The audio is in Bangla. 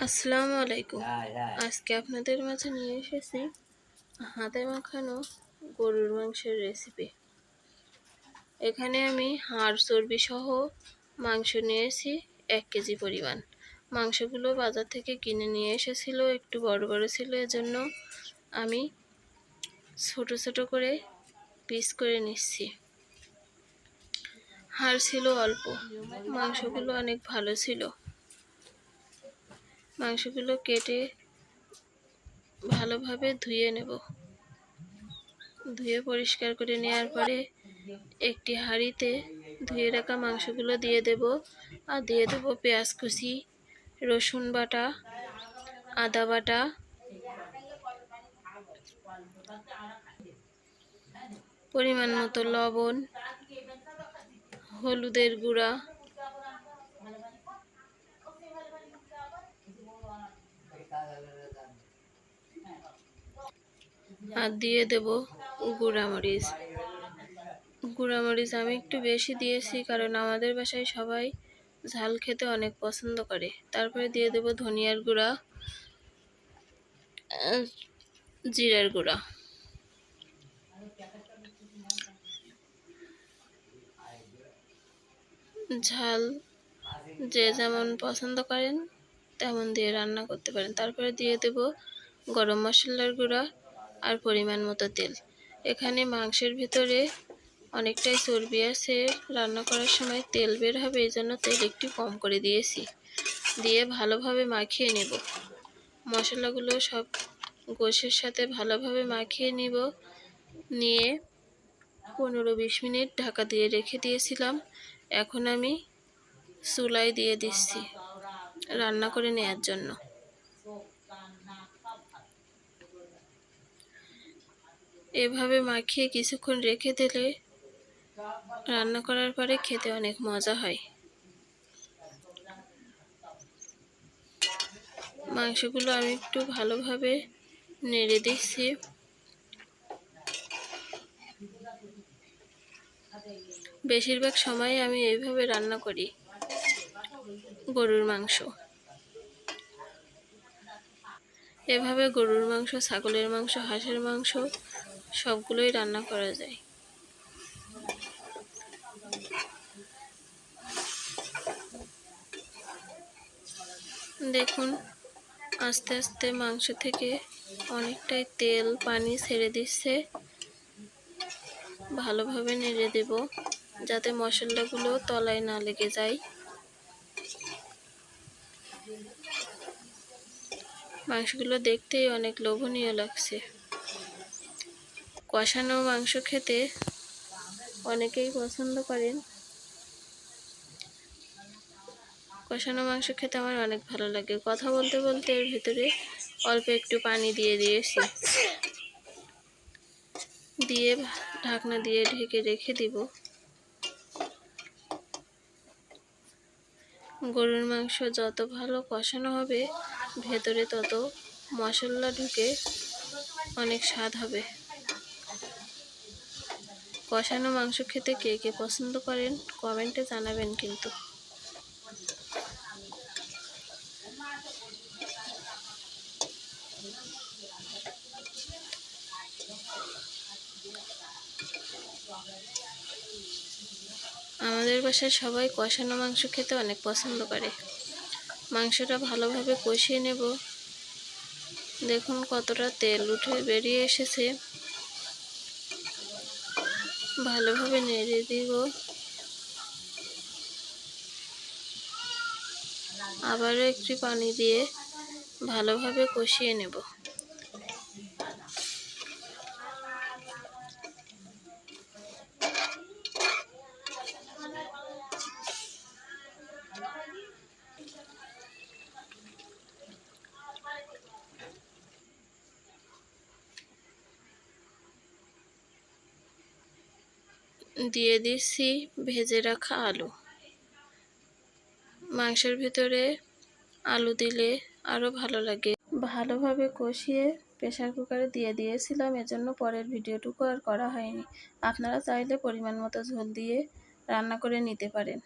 আসসালামু আলাইকুম। আজকে আপনাদের মাঝে নিয়ে এসেছি হাতে মাখানো গরুর মাংসের রেসিপি। এখানে আমি হাড় চর্বি সহ মাংস নিয়েছি 1 কেজি পরিমাণ। মাংসগুলো বাজার থেকে কিনে নিয়ে এসেছিল, একটু বড় বড় ছিল, এজন্য আমি ছোট ছোট করে পিস করে নিচ্ছি। হাড় ছিল অল্প, মাংসগুলো অনেক ভালো ছিল। মাংসগুলো কেটে ভালোভাবে ধুয়ে নেব। ধুয়ে পরিষ্কার করে নেওয়ার পরে একটি হাঁড়িতে ধুয়ে রাখা মাংসগুলো দিয়ে দেব, আর দিয়ে দেব পেঁয়াজ কুচি, রসুন বাটা, আদা বাটা, পরিমাণ মতো লবণ, হলুদের গুঁড়া, আর দিয়ে দেব গুঁড়ামরিচ। গুঁড়ামরিচ আমি একটু বেশি দিয়েছি, কারণ আমাদের বাসায় সবাই ঝাল খেতে অনেক পছন্দ করে। তারপরে দিয়ে দেব ধনিয়ার গুঁড়া, জিরার গুঁড়া। ঝাল যে যেমন পছন্দ করেন তেমন দিয়ে রান্না করতে পারেন। তারপরে দিয়ে দেব গরম মশলার গুঁড়া আর পরিমাণ মতো তেল। এখানে মাংসের ভিতরে অনেকটাই চর্বি আছে, রান্না করার সময় তেল বের হবে, এই জন্য তেল একটু কম করে দিয়েছি। দিয়ে ভালোভাবে মাখিয়ে নেব। মশলাগুলো সব গোশের সাথে ভালোভাবে মাখিয়ে নিব। নিয়ে 15-20 মিনিট ঢাকা দিয়ে রেখে দিয়েছিলাম। এখন আমি চুলায় দিয়ে দিচ্ছি রান্না করে নেওয়ার জন্য। এভাবে মাখিয়ে কিছুক্ষণ রেখে দিলে রান্না করার পরে খেতে অনেক মজা হয়। মাংসগুলো আমি একটু ভালোভাবে নেড়ে দিচ্ছি। বেশিরভাগ সময় আমি এইভাবে রান্না করি গরুর মাংস। এভাবে গরুর মাংস, ছাগলের মাংস, হাঁসের মাংস সবগুলোই রান্না করা যায়। দেখুন, আস্তে আস্তে মাংস থেকে অনেকটাই তেল পানি ছেড়ে দিচ্ছে। ভালোভাবে নেড়ে দেব যাতে মশলাগুলো তলায় না লেগে যায়। মাংসগুলো দেখতেই অনেক লোভনীয় লাগছে। কষানো মাংস খেতে অনেকেই পছন্দ করেন। কষানো মাংস খেতে আমার অনেক ভালো লাগে। কথা বলতে বলতে এর ভিতরে অল্প একটু পানি দিয়ে দিয়েছি। দিয়ে ঢাকনা দিয়ে ঢেকে রেখে দিব। গরুর মাংস যত ভালো কষানো হবে, ভেতরে তত মশলা ঢুকে অনেক স্বাদ হবে। কষানো মাংস খেতে কে কে পছন্দ করেন কমেন্টে জানাবেন কিন্তু। আমাদের বাসায় সবাই কষানো মাংস খেতে অনেক পছন্দ করে। মাংসটা ভালোভাবে কষিয়ে নেব। দেখুন কতটা তেল উঠে বেরিয়ে এসেছে। ভালোভাবে নেড়ে দিব। আবারও একটু পানি দিয়ে ভালোভাবে কষিয়ে নেব। দিয়ে দিচ্ছি ভেজে রাখা আলু। মাংসের ভিতরে আলু দিলে আরো ভালো লাগে। ভালোভাবে কষিয়ে প্রেসার কুকারে দিয়ে দিয়েছিলাম, এজন্য পরের ভিডিওটুকু আর করা হয়নি। আপনারা চাইলে পরিমাণ মতো ঝোল দিয়ে রান্না করে নিতে পারেন।